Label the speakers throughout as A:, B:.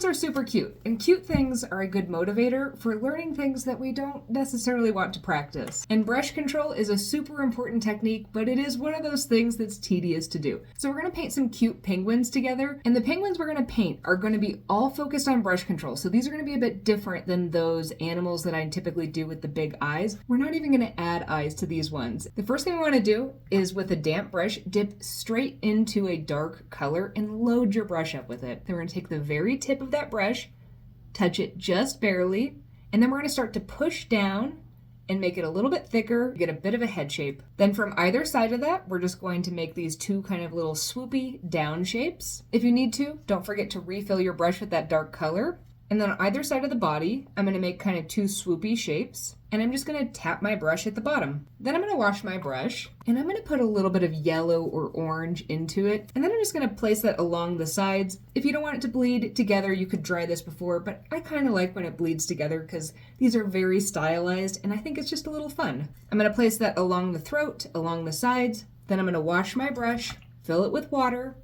A: Penguins are super cute, and cute things are a good motivator for learning things that we don't necessarily want to practice. And brush control is a super important technique, but it is one of those things that's tedious to do. So we're going to paint some cute penguins together, and the penguins we're going to paint are going to be all focused on brush control. So these are going to be a bit different than those animals that I typically do with the big eyes. We're not even going to add eyes to these ones. The first thing we want to do is with a damp brush, dip straight into a dark color and load your brush up with it. Then we're going to take the very tip of that brush, touch it just barely, and then we're going to start to push down and make it a little bit thicker, get a bit of a head shape. Then from either side of that, we're just going to make these two kind of little swoopy down shapes. If you need to, don't forget to refill your brush with that dark color. And then on either side of the body, I'm going to make kind of two swoopy shapes, and I'm just going to tap my brush at the bottom. Then I'm going to wash my brush, and I'm going to put a little bit of yellow or orange into it, and then I'm just going to place that along the sides. If you don't want it to bleed together, you could dry this before, but I kind of like when it bleeds together because these are very stylized, and I think it's just a little fun. I'm going to place that along the throat, along the sides, then I'm going to wash my brush, fill it with water,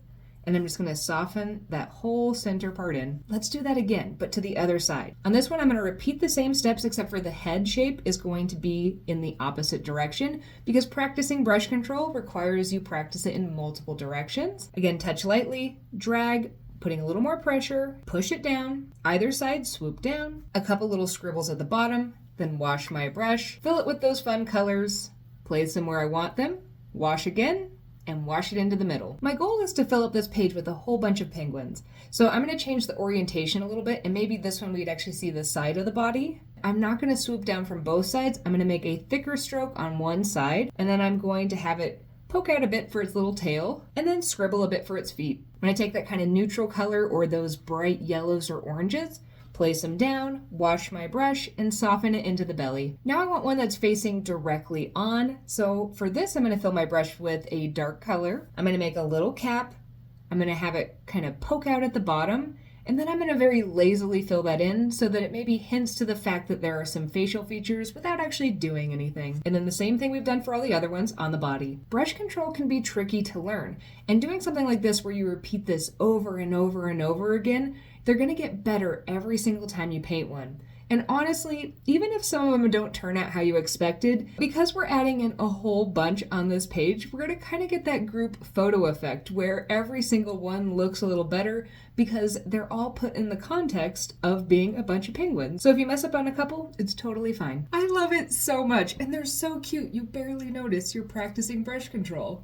A: and I'm just going to soften that whole center part in. Let's do that again, but to the other side. On this one, I'm going to repeat the same steps except for the head shape is going to be in the opposite direction because practicing brush control requires you practice it in multiple directions. Again, touch lightly, drag, putting a little more pressure, push it down, either side swoop down, a couple little scribbles at the bottom, then wash my brush, fill it with those fun colors, place them where I want them, wash again, and wash it into the middle. My goal is to fill up this page with a whole bunch of penguins. So I'm going to change the orientation a little bit, and maybe this one we'd actually see the side of the body. I'm not going to swoop down from both sides. I'm going to make a thicker stroke on one side, and then I'm going to have it poke out a bit for its little tail, and then scribble a bit for its feet. When I take that kind of neutral color or those bright yellows or oranges, place them down, wash my brush, and soften it into the belly. Now I want one that's facing directly on. So for this, I'm going to fill my brush with a dark color. I'm going to make a little cap. I'm going to have it kind of poke out at the bottom. And then I'm going to very lazily fill that in so that it maybe hints to the fact that there are some facial features without actually doing anything. And then the same thing we've done for all the other ones on the body. Brush control can be tricky to learn. And doing something like this where you repeat this over and over and over again, they're going to get better every single time you paint one. And honestly, even if some of them don't turn out how you expected, because we're adding in a whole bunch on this page, we're going to kind of get that group photo effect where every single one looks a little better because they're all put in the context of being a bunch of penguins. So if you mess up on a couple, it's totally fine. I love it so much, and they're so cute. You barely notice you're practicing brush control.